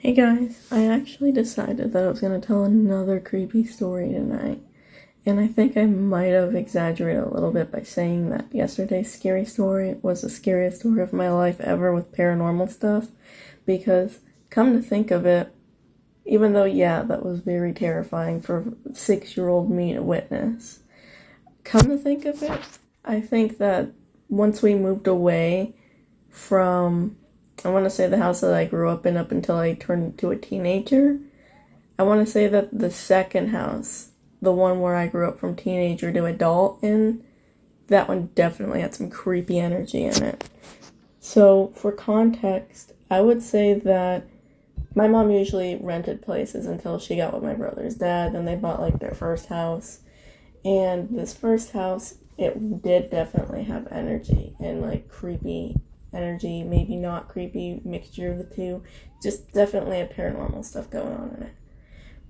Hey guys, I actually decided that I was going to tell another creepy story tonight. And I think I might have exaggerated a little bit by saying that yesterday's scary story was the scariest story of my life ever with paranormal stuff. Because, come to think of it, even though, yeah, that was very terrifying for 6-year-old me to witness, come to think of it, I think that once we moved away from, I want to say, the house that I grew up in up until I turned into a teenager, I want to say that the second house, the one where I grew up from teenager to adult in, that one definitely had some creepy energy in it. So, for context, I would say that my mom usually rented places until she got with my brother's dad, then they bought like their first house. And this first house, it did definitely have energy and like creepy energy, maybe not creepy, mixture of the two. Just definitely a paranormal stuff going on in it.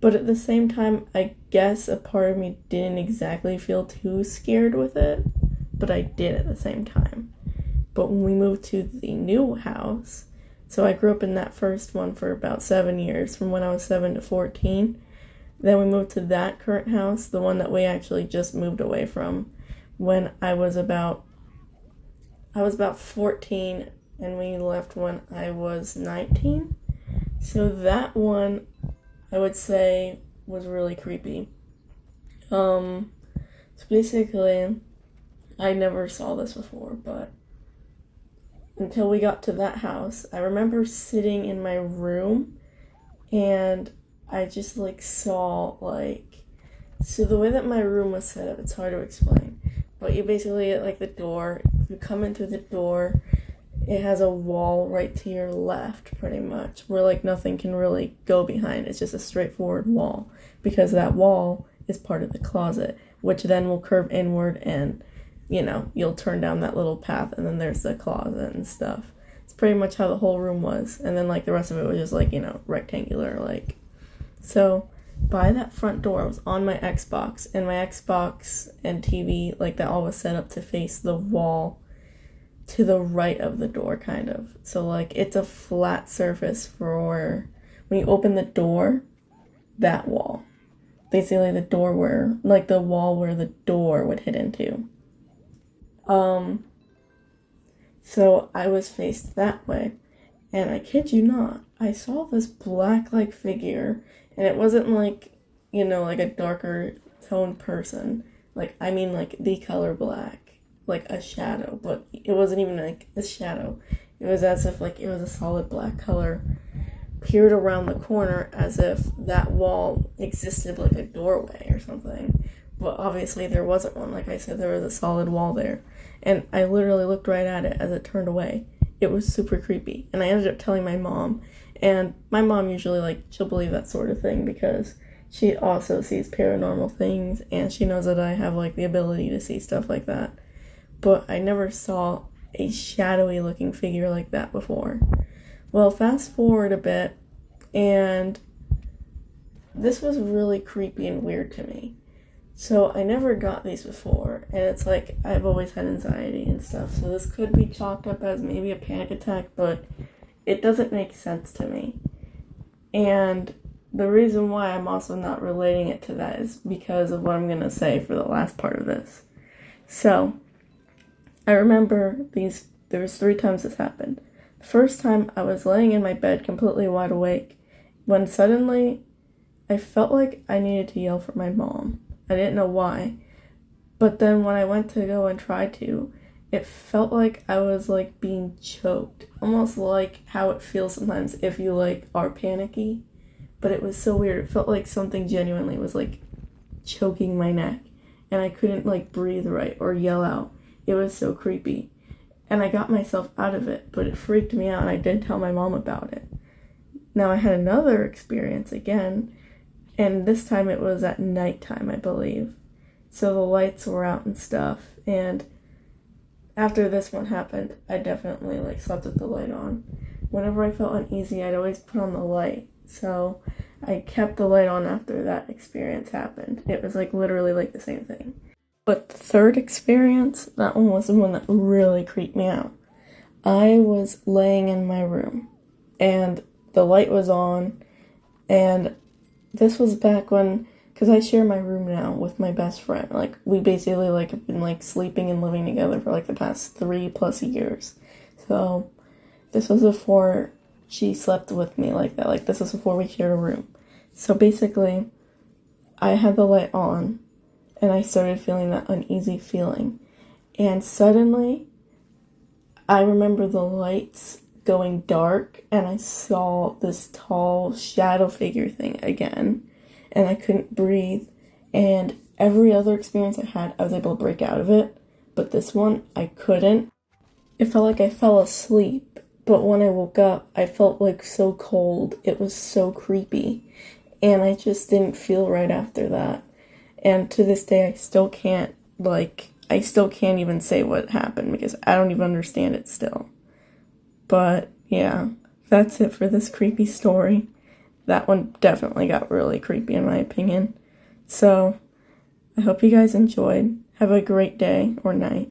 But at the same time, I guess a part of me didn't exactly feel too scared with it, but I did at the same time. But when we moved to the new house, so I grew up in that first one for about 7 years, from when I was 7 to 14. Then we moved to that current house, the one that we actually just moved away from, when I was about 14, and we left when I was 19. So that one, I would say, was really creepy. So basically, I never saw this before, but until we got to that house, I remember sitting in my room, and I just saw so the way that my room was set up, it's hard to explain, but you basically get the door. If you come in through the door, it has a wall right to your left, pretty much, where nothing can really go behind. It's just a straightforward wall, because that wall is part of the closet, which then will curve inward, and you'll turn down that little path, and then there's the closet and stuff. It's pretty much how the whole room was, and then the rest of it was just rectangular. So by that front door, I was on my Xbox, and my Xbox and TV, that all was set up to face the wall to the right of the door, kind of. So it's a flat surface for when you open the door, that wall. Basically the door where, the wall where the door would hit into. So I was faced that way, and I kid you not, I saw this black figure, and it wasn't a darker toned person. The color black, a shadow, but it wasn't even a shadow. It was as if it was a solid black color peered around the corner, as if that wall existed like a doorway or something. But obviously there wasn't one. Like I said, there was a solid wall there. And I literally looked right at it as it turned away. It was super creepy. And I ended up telling my mom. And my mom usually, she'll believe that sort of thing, because she also sees paranormal things, and she knows that I have, the ability to see stuff like that. But I never saw a shadowy looking figure like that before. Well, fast forward a bit, and this was really creepy and weird to me. So I never got these before, and it's I've always had anxiety and stuff, so this could be chalked up as maybe a panic attack, but it doesn't make sense to me. And the reason why I'm also not relating it to that is because of what I'm going to say for the last part of this. So, I remember there was 3 times this happened. The first time, I was laying in my bed completely wide awake, when suddenly I felt like I needed to yell for my mom. I didn't know why, but then when I went to go and try to, it felt like I was being choked, almost like how it feels sometimes if you are panicky. But it was so weird. It felt like something genuinely was choking my neck, and I couldn't breathe right or yell out. It was so creepy, and I got myself out of it, but it freaked me out, and I did tell my mom about it. Now I had another experience again, and this time it was at nighttime, I believe. So the lights were out and stuff, and after this one happened, I definitely slept with the light on. Whenever I felt uneasy, I'd always put on the light. So I kept the light on after that experience happened. It was literally the same thing. But the third experience, that one was the one that really creeped me out. I was laying in my room, and the light was on, and this was back when, because I share my room now with my best friend. Like, we basically, like, have been, like, sleeping and living together for, like, the past 3+ years. So, this was before she slept with me like that. Like, this was before we shared a room. So, basically, I had the light on, and I started feeling that uneasy feeling. And suddenly, I remember the lights going dark, and I saw this tall shadow figure thing again, and I couldn't breathe. And every other experience I had, I was able to break out of it, but this one, I couldn't. It felt like I fell asleep, but when I woke up, I felt like so cold. It was so creepy, and I just didn't feel right after that. And to this day, I still can't even say what happened because I don't even understand it still. But yeah, that's it for this creepy story. That one definitely got really creepy in my opinion. So, I hope you guys enjoyed. Have a great day or night.